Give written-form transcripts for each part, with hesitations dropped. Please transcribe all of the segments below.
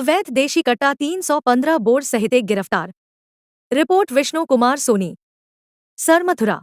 अवैध देशी कट्टा 315 बोर सहित एक गिरफ्तार। रिपोर्ट विष्णु कुमार सोनी। सरमथुरा।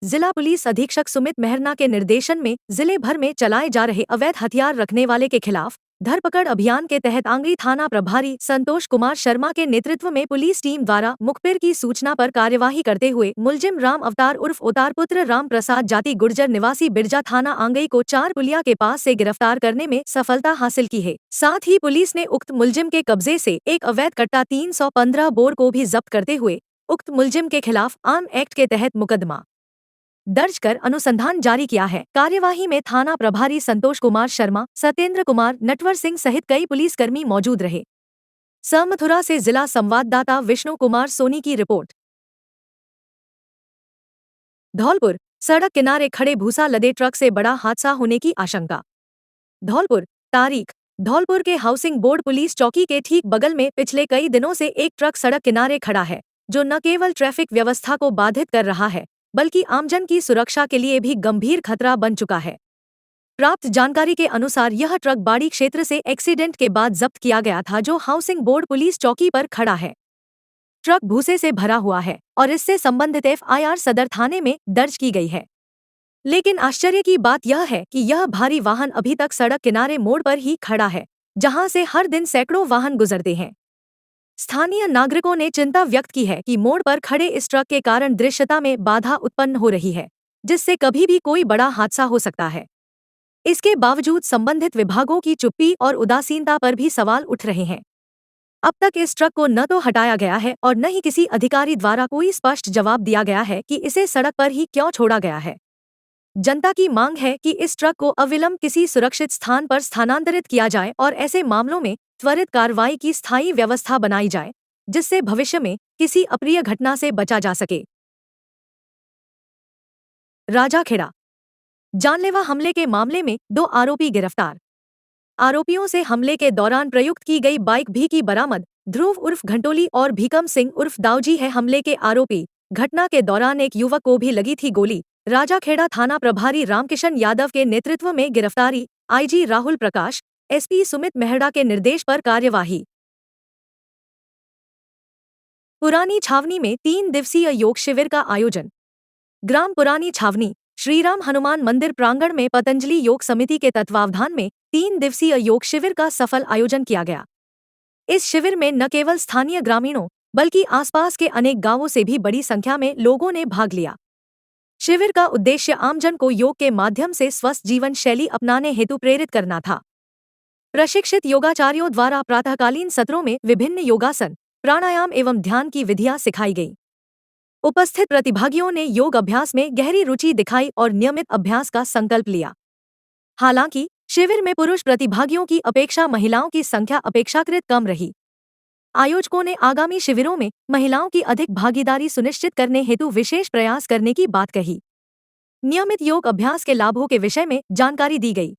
जिला पुलिस अधीक्षक सुमित मेहरना के निर्देशन में जिले भर में चलाए जा रहे अवैध हथियार रखने वाले के खिलाफ धरपकड़ अभियान के तहत आंगरी थाना प्रभारी संतोष कुमार शर्मा के नेतृत्व में पुलिस टीम द्वारा मुखबिर की सूचना पर कार्यवाही करते हुए मुलजिम राम अवतार उर्फ अवतार पुत्र राम प्रसाद जाति गुर्जर निवासी बिरजा थाना आंगई को चार पुलिया के पास से गिरफ्तार करने में सफलता हासिल की है। साथ ही पुलिस ने उक्त मुलजिम के कब्जे से एक अवैध कट्टा 315 बोर को भी जब्त करते हुए उक्त मुलजिम के खिलाफ आर्म एक्ट के तहत मुकदमा दर्ज कर अनुसंधान जारी किया है। कार्यवाही में थाना प्रभारी संतोष कुमार शर्मा, सत्येंद्र कुमार, नटवर सिंह सहित कई पुलिसकर्मी मौजूद रहे। सरमथुरा से जिला संवाददाता विष्णु कुमार सोनी की रिपोर्ट। धौलपुर। सड़क किनारे खड़े भूसा लदे ट्रक से बड़ा हादसा होने की आशंका। धौलपुर। तारीख। धौलपुर के हाउसिंग बोर्ड पुलिस चौकी के ठीक बगल में पिछले कई दिनों से एक ट्रक सड़क किनारे खड़ा है, जो न केवल ट्रैफिक व्यवस्था को बाधित कर रहा है बल्कि आमजन की सुरक्षा के लिए भी गंभीर खतरा बन चुका है। प्राप्त जानकारी के अनुसार यह ट्रक बाड़ी क्षेत्र से एक्सीडेंट के बाद जब्त किया गया था, जो हाउसिंग बोर्ड पुलिस चौकी पर खड़ा है। ट्रक भूसे से भरा हुआ है और इससे संबंधित FIR सदर थाने में दर्ज की गई है। लेकिन आश्चर्य की बात यह है कि यह भारी वाहन अभी तक सड़क किनारे मोड़ पर ही खड़ा है, जहां से हर दिन सैकड़ों वाहन गुजरते हैं। स्थानीय नागरिकों ने चिंता व्यक्त की है कि मोड़ पर खड़े इस ट्रक के कारण दृश्यता में बाधा उत्पन्न हो रही है, जिससे कभी भी कोई बड़ा हादसा हो सकता है। इसके बावजूद संबंधित विभागों की चुप्पी और उदासीनता पर भी सवाल उठ रहे हैं। अब तक इस ट्रक को न तो हटाया गया है और न ही किसी अधिकारी द्वारा कोई स्पष्ट जवाब दिया गया है कि इसे सड़क पर ही क्यों छोड़ा गया है। जनता की मांग है कि इस ट्रक को अविलंब किसी सुरक्षित स्थान पर स्थानांतरित किया जाए और ऐसे मामलों में त्वरित कार्रवाई की स्थायी व्यवस्था बनाई जाए, जिससे भविष्य में किसी अप्रिय घटना से बचा जा सके। राजाखेड़ा। जानलेवा हमले के मामले में 2 आरोपी गिरफ्तार। आरोपियों से हमले के दौरान प्रयुक्त की गई बाइक भी की बरामद। ध्रुव उर्फ घंटोली और भीकम सिंह उर्फ दाऊजी है हमले के आरोपी। घटना के दौरान एक युवक को भी लगी थी गोली। राजाखेड़ा थाना प्रभारी रामकिशन यादव के नेतृत्व में गिरफ्तारी। IG राहुल प्रकाश, SP सुमित मेहरा के निर्देश पर कार्यवाही। पुरानी छावनी में 3 दिवसीय योग शिविर का आयोजन। ग्राम पुरानी छावनी श्रीराम हनुमान मंदिर प्रांगण में पतंजलि योग समिति के तत्वावधान में 3 दिवसीय योग शिविर का सफल आयोजन किया गया। इस शिविर में न केवल स्थानीय ग्रामीणों बल्कि आसपास के अनेक गांवों से भी बड़ी संख्या में लोगों ने भाग लिया। शिविर का उद्देश्य आमजन को योग के माध्यम से स्वस्थ जीवन शैली अपनाने हेतु प्रेरित करना था। प्रशिक्षित योगाचार्यों द्वारा प्रातःकालीन सत्रों में विभिन्न योगासन, प्राणायाम एवं ध्यान की विधियां सिखाई गईं। उपस्थित प्रतिभागियों ने योग अभ्यास में गहरी रुचि दिखाई और नियमित अभ्यास का संकल्प लिया। हालांकि शिविर में पुरुष प्रतिभागियों की अपेक्षा महिलाओं की संख्या अपेक्षाकृत कम रही। आयोजकों ने आगामी शिविरों में महिलाओं की अधिक भागीदारी सुनिश्चित करने हेतु विशेष प्रयास करने की बात कही। नियमित योग अभ्यास के लाभों के विषय में जानकारी दी गई।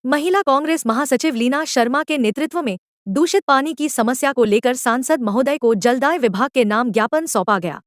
महिला कांग्रेस महासचिव लीना शर्मा के नेतृत्व में दूषित पानी की समस्या को लेकर सांसद महोदय को जलदाय विभाग के नाम ज्ञापन सौंपा गया।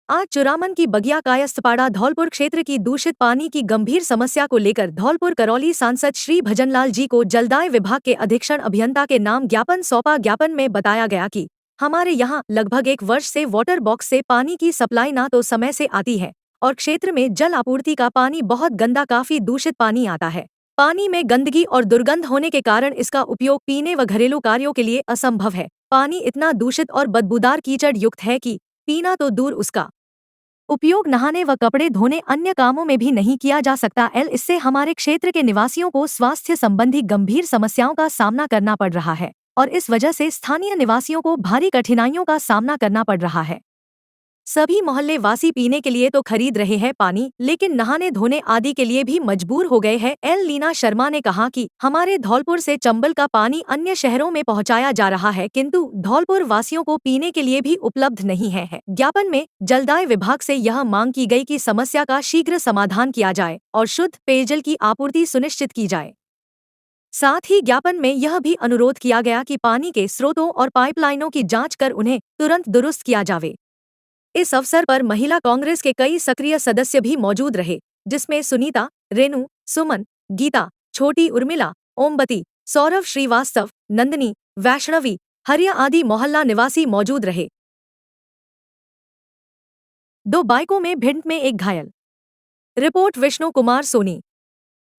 आज चुरामन की बगिया कायस्थपाड़ा धौलपुर क्षेत्र की दूषित पानी की गंभीर समस्या को लेकर धौलपुर करौली सांसद श्री भजनलाल जी को जलदाय विभाग के अधीक्षण अभियंता के नाम ज्ञापन सौंपा। ज्ञापन में बताया गया कि हमारे यहाँ लगभग 1 वर्ष से वाटर बॉक्स से पानी की सप्लाई ना तो समय से आती है और क्षेत्र में जल आपूर्ति का पानी बहुत गंदा, काफी दूषित पानी आता है। पानी में गंदगी और दुर्गंध होने के कारण इसका उपयोग पीने व घरेलू कार्यों के लिए असंभव है। पानी इतना दूषित और बदबूदार कीचड़ युक्त है कि पीना तो दूर, उसका उपयोग नहाने व कपड़े धोने अन्य कामों में भी नहीं किया जा सकता। इससे हमारे क्षेत्र के निवासियों को स्वास्थ्य संबंधी गंभीर समस्याओं का सामना करना पड़ रहा है और इस वजह से स्थानीय निवासियों को भारी कठिनाइयों का सामना करना पड़ रहा है। सभी मोहल्ले वासी पीने के लिए तो खरीद रहे हैं पानी, लेकिन नहाने धोने आदि के लिए भी मजबूर हो गए हैं। लीना शर्मा ने कहा कि हमारे धौलपुर से चंबल का पानी अन्य शहरों में पहुंचाया जा रहा है, किंतु धौलपुर वासियों को पीने के लिए भी उपलब्ध नहीं है। ज्ञापन में जलदाय विभाग से यह मांग की गई कि समस्या का शीघ्र समाधान किया जाए और शुद्ध पेयजल की आपूर्ति सुनिश्चित की जाए। साथ ही ज्ञापन में यह भी अनुरोध किया गया कि पानी के स्रोतों और पाइपलाइनों की जांच कर उन्हें तुरंत दुरुस्त किया जावे। इस अवसर पर महिला कांग्रेस के कई सक्रिय सदस्य भी मौजूद रहे, जिसमें सुनीता, रेणु, सुमन, गीता, छोटी उर्मिला, ओमबती, सौरभ श्रीवास्तव, नंदिनी, वैष्णवी, हरिया आदि मोहल्ला निवासी मौजूद रहे। 2 बाइकों में भिड़ंत में एक घायल। रिपोर्ट विष्णु कुमार सोनी।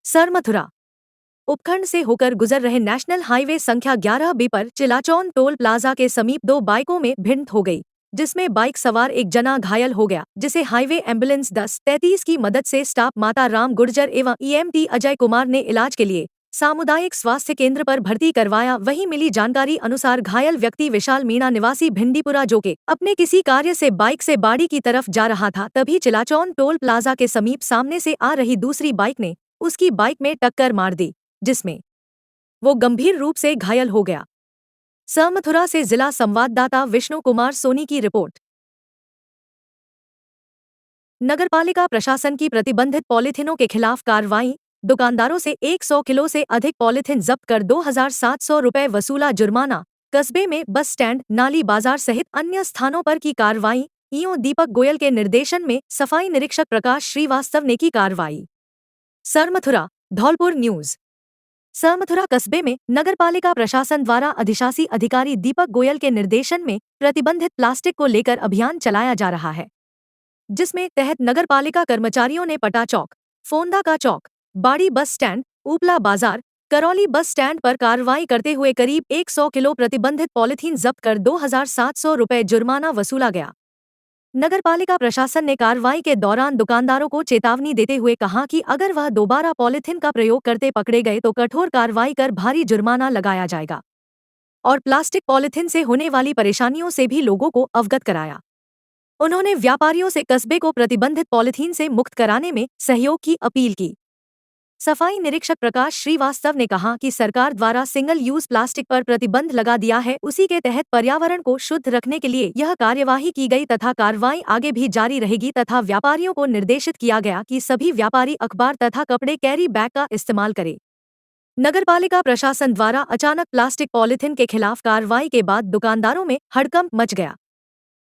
सरमथुरा उपखंड से होकर गुजर रहे नेशनल हाईवे संख्या 11B पर चिलाचौन टोल प्लाजा के समीप 2 बाइकों में भिड़ंत हो गई, जिसमें बाइक सवार एक जना घायल हो गया, जिसे हाईवे एम्बुलेंस 1033 की मदद से स्टाफ माता राम गुर्जर एवं ईएमटी अजय कुमार ने इलाज के लिए सामुदायिक स्वास्थ्य केंद्र पर भर्ती करवाया। वहीं मिली जानकारी अनुसार घायल व्यक्ति विशाल मीणा निवासी भिंडीपुरा जो के अपने किसी कार्य से बाइक से बाड़ी की तरफ जा रहा था, तभी चिलाचौन टोल प्लाजा के समीप सामने से आ रही दूसरी बाइक ने उसकी बाइक में टक्कर मार दी, जिसमें वो गंभीर रूप से घायल हो गया। सरमथुरा से जिला संवाददाता विष्णु कुमार सोनी की रिपोर्ट। नगरपालिका प्रशासन की प्रतिबंधित पॉलीथिनों के खिलाफ कार्रवाई। दुकानदारों से 100 किलो से अधिक पॉलीथिन जब्त कर 2,700 रुपए वसूला जुर्माना। कस्बे में बस स्टैंड, नाली बाजार सहित अन्य स्थानों पर की कार्रवाई। ईओ दीपक गोयल के निर्देशन में सफाई निरीक्षक प्रकाश श्रीवास्तव ने की कार्रवाई। सरमथुरा, धौलपुर न्यूज। सरमथुरा कस्बे में नगरपालिका प्रशासन द्वारा अधिशासी अधिकारी दीपक गोयल के निर्देशन में प्रतिबंधित प्लास्टिक को लेकर अभियान चलाया जा रहा है, जिसमें तहत नगरपालिका कर्मचारियों ने पटा चौक, फोंदा का चौक, बाड़ी बस स्टैंड, ऊपला बाजार, करौली बस स्टैंड पर कार्रवाई करते हुए करीब 100 किलो प्रतिबंधित पॉलीथीन जब्त कर 2,700 रुपए जुर्माना वसूला गया। नगरपालिका प्रशासन ने कार्रवाई के दौरान दुकानदारों को चेतावनी देते हुए कहा कि अगर वह दोबारा पॉलीथिन का प्रयोग करते पकड़े गए तो कठोर कार्रवाई कर भारी जुर्माना लगाया जाएगा और प्लास्टिक पॉलीथिन से होने वाली परेशानियों से भी लोगों को अवगत कराया। उन्होंने व्यापारियों से कस्बे को प्रतिबंधित पॉलीथीन से मुक्त कराने में सहयोग की अपील की। सफाई निरीक्षक प्रकाश श्रीवास्तव ने कहा कि सरकार द्वारा सिंगल यूज प्लास्टिक पर प्रतिबंध लगा दिया है, उसी के तहत पर्यावरण को शुद्ध रखने के लिए यह कार्यवाही की गई तथा कार्रवाई आगे भी जारी रहेगी तथा व्यापारियों को निर्देशित किया गया कि सभी व्यापारी अखबार तथा कपड़े कैरी बैग का इस्तेमाल करें। नगरपालिका प्रशासन द्वारा अचानक प्लास्टिक पॉलीथिन के खिलाफ कार्रवाई के बाद दुकानदारों में हड़कंप मच गया।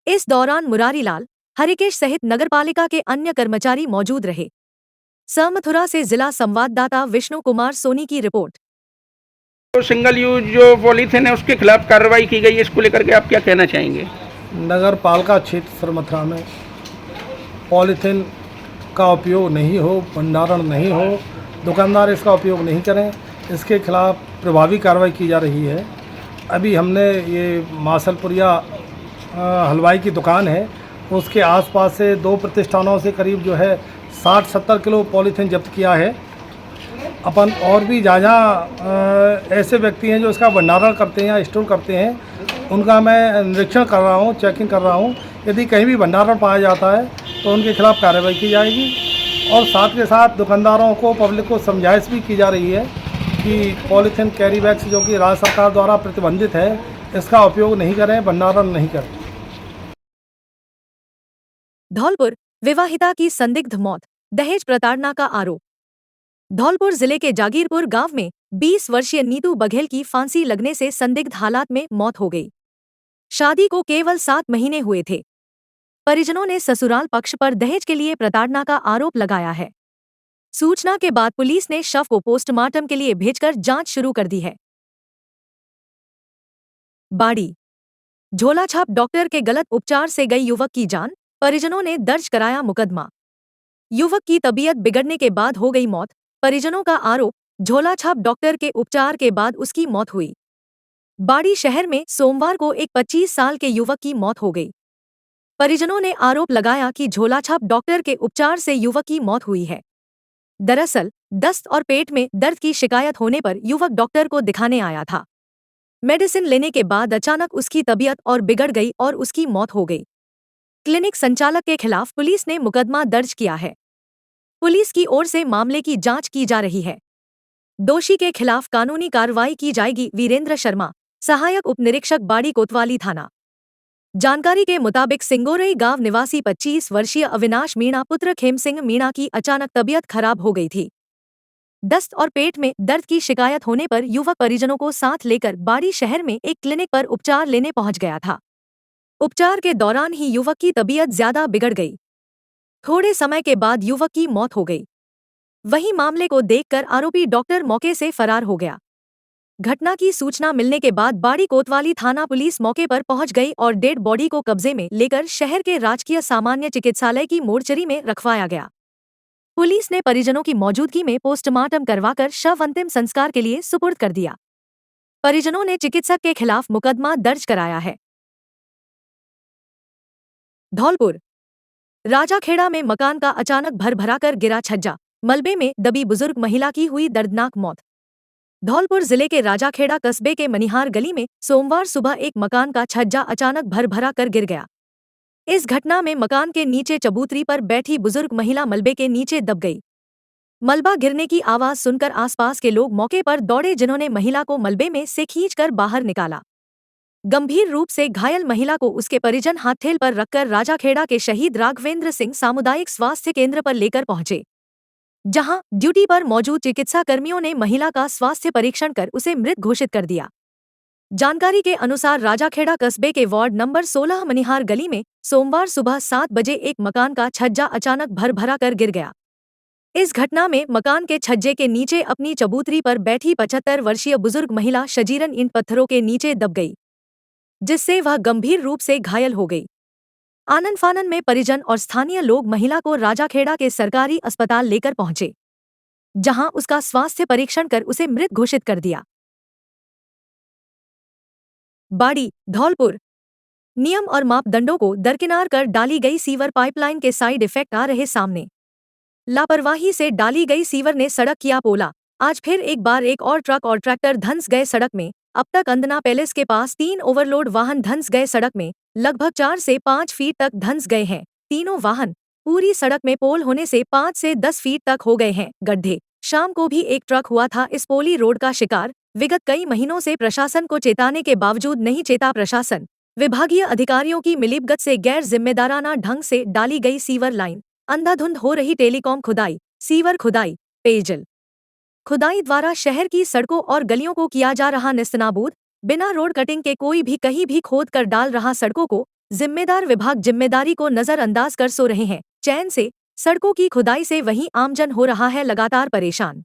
इस दौरान मुरारीलाल, हरिकेश सहित नगरपालिका के अन्य कर्मचारी मौजूद रहे। सरमथुरा से जिला संवाददाता विष्णु कुमार सोनी की रिपोर्ट। तो सिंगल यूज जो पॉलीथिन है उसके खिलाफ कार्रवाई की गई है, इसको लेकर के आप क्या कहना चाहेंगे? नगर पालिका क्षेत्र सरमथुरा में पॉलीथिन का उपयोग नहीं हो, भंडारण नहीं हो, दुकानदार इसका उपयोग नहीं करें, इसके खिलाफ प्रभावी कार्रवाई की जा रही है। अभी हमने ये मासलपुरिया हलवाई की दुकान है, उसके आसपास से 2 प्रतिष्ठानों से करीब जो है 60-70 किलो पॉलीथिन जब्त किया है अपन। और भी जहाँ ऐसे व्यक्ति हैं जो इसका भंडारण करते हैं या स्टोर करते हैं, उनका मैं निरीक्षण कर रहा हूँ, चेकिंग कर रहा हूँ। यदि कहीं भी भंडारण पाया जाता है तो उनके खिलाफ कार्रवाई की जाएगी और साथ के साथ दुकानदारों को, पब्लिक को समझाइश भी की जा रही है कि पॉलीथिन कैरी बैग्स जो कि राज्य सरकार द्वारा प्रतिबंधित है, इसका उपयोग नहीं करें, भंडारण नहीं करें। धौलपुर, विवाहिता की संदिग्ध मौत, दहेज प्रताड़ना का आरोप। धौलपुर जिले के जागीरपुर गांव में 20 वर्षीय नीतू बघेल की फांसी लगने से संदिग्ध हालात में मौत हो गई। शादी को केवल 7 महीने हुए थे। परिजनों ने ससुराल पक्ष पर दहेज के लिए प्रताड़ना का आरोप लगाया है। सूचना के बाद पुलिस ने शव को पोस्टमार्टम के लिए भेजकर जांच शुरू कर दी है। बाड़ी, झोलाछाप डॉक्टर के गलत उपचार से गई युवक की जान, परिजनों ने दर्ज कराया मुकदमा। युवक की तबीयत बिगड़ने के बाद हो गई मौत, परिजनों का आरोप, झोलाछाप डॉक्टर के उपचार के बाद उसकी मौत हुई। बाड़ी शहर में सोमवार को एक 25 साल के युवक की मौत हो गई। परिजनों ने आरोप लगाया कि झोलाछाप डॉक्टर के उपचार से युवक की मौत हुई है। दरअसल दस्त और पेट में दर्द की शिकायत होने पर युवक डॉक्टर को दिखाने आया था। मेडिसिन लेने के बाद अचानक उसकी तबीयत और बिगड़ गई और उसकी मौत हो गई। क्लिनिक संचालक के खिलाफ पुलिस ने मुकदमा दर्ज किया है। पुलिस की ओर से मामले की जांच की जा रही है। दोषी के खिलाफ कानूनी कार्रवाई की जाएगी। वीरेंद्र शर्मा, सहायक उप निरीक्षक बाड़ी कोतवाली थाना। जानकारी के मुताबिक सिंगोरई गांव निवासी 25 वर्षीय अविनाश मीणा पुत्र खेमसिंह मीणा की अचानक तबीयत खराब हो गई थी। दस्त और पेट में दर्द की शिकायत होने पर युवक परिजनों को साथ लेकर बाड़ी शहर में एक क्लिनिक पर उपचार लेने पहुंच गया था। उपचार के दौरान ही युवक की तबीयत ज्यादा बिगड़ गई। थोड़े समय के बाद युवक की मौत हो गई। वहीं मामले को देखकर आरोपी डॉक्टर मौके से फरार हो गया। घटना की सूचना मिलने के बाद बाड़ी कोतवाली थाना पुलिस मौके पर पहुंच गई और डेड बॉडी को कब्जे में लेकर शहर के राजकीय सामान्य चिकित्सालय की मोर्चरी में रखवाया गया। पुलिस ने परिजनों की मौजूदगी में पोस्टमार्टम करवाकर शव अंतिम संस्कार के लिए सुपुर्द कर दिया। परिजनों ने चिकित्सक के खिलाफ मुकदमा दर्ज कराया है। धौलपुर राजाखेड़ा में मकान का अचानक भरभराकर गिरा छज्जा, मलबे में दबी बुजुर्ग महिला की हुई दर्दनाक मौत। धौलपुर जिले के राजाखेड़ा कस्बे के मनिहार गली में सोमवार सुबह एक मकान का छज्जा अचानक भरभरा कर गिर गया। इस घटना में मकान के नीचे चबूतरी पर बैठी बुजुर्ग महिला मलबे के नीचे दब गई। मलबा गिरने की आवाज सुनकर आसपास के लोग मौके पर दौड़े, जिन्होंने महिला को मलबे में से खींचकर बाहर निकाला। गंभीर रूप से घायल महिला को उसके परिजन हाथेल पर रखकर राजाखेड़ा के शहीद राघवेंद्र सिंह सामुदायिक स्वास्थ्य केंद्र पर लेकर पहुंचे, जहां ड्यूटी पर मौजूद चिकित्सा कर्मियों ने महिला का स्वास्थ्य परीक्षण कर उसे मृत घोषित कर दिया। जानकारी के अनुसार राजाखेड़ा कस्बे के वार्ड नंबर 16 मनिहार गली में सोमवार सुबह 7 बजे एक मकान का छज्जा अचानक भरभरा कर गिर गया। इस घटना में मकान के छज्जे के नीचे अपनी चबूतरी पर बैठी 75 वर्षीय बुजुर्ग महिला शजीरन इन पत्थरों के नीचे दब गई, जिससे वह गंभीर रूप से घायल हो गई। आनन फानन में परिजन और स्थानीय लोग महिला को राजाखेड़ा के सरकारी अस्पताल लेकर पहुंचे, जहां उसका स्वास्थ्य परीक्षण कर उसे मृत घोषित कर दिया। बाड़ी धौलपुर नियम और मापदंडों को दरकिनार कर डाली गई सीवर पाइपलाइन के साइड इफेक्ट आ रहे सामने। लापरवाही से डाली गई सीवर ने सड़क किया पोला। आज फिर एक बार एक और ट्रक और ट्रैक्टर धंस गए सड़क में। अब तक अंदना पैलेस के पास 3 ओवरलोड वाहन धंस गए सड़क में, लगभग 4 से 5 फीट तक धंस गए हैं। तीनों वाहन पूरी सड़क में पोल होने से 5 से 10 फीट तक हो गए हैं गड्ढे। शाम को भी एक ट्रक हुआ था इस पोली रोड का शिकार। विगत कई महीनों से प्रशासन को चेताने के बावजूद नहीं चेता प्रशासन। विभागीय अधिकारियों की मिलीभगत से गैर जिम्मेदाराना ढंग से डाली गई सीवर लाइन। अंधाधुंध हो रही टेलीकॉम खुदाई, सीवर खुदाई, पेयजल खुदाई द्वारा शहर की सड़कों और गलियों को किया जा रहा नेस्तनाबूद। बिना रोड कटिंग के कोई भी कहीं भी खोद कर डाल रहा सड़कों को। जिम्मेदार विभाग जिम्मेदारी को नजरअंदाज कर सो रहे हैं। चैन से सड़कों की खुदाई से वहीं आमजन हो रहा है लगातार परेशान।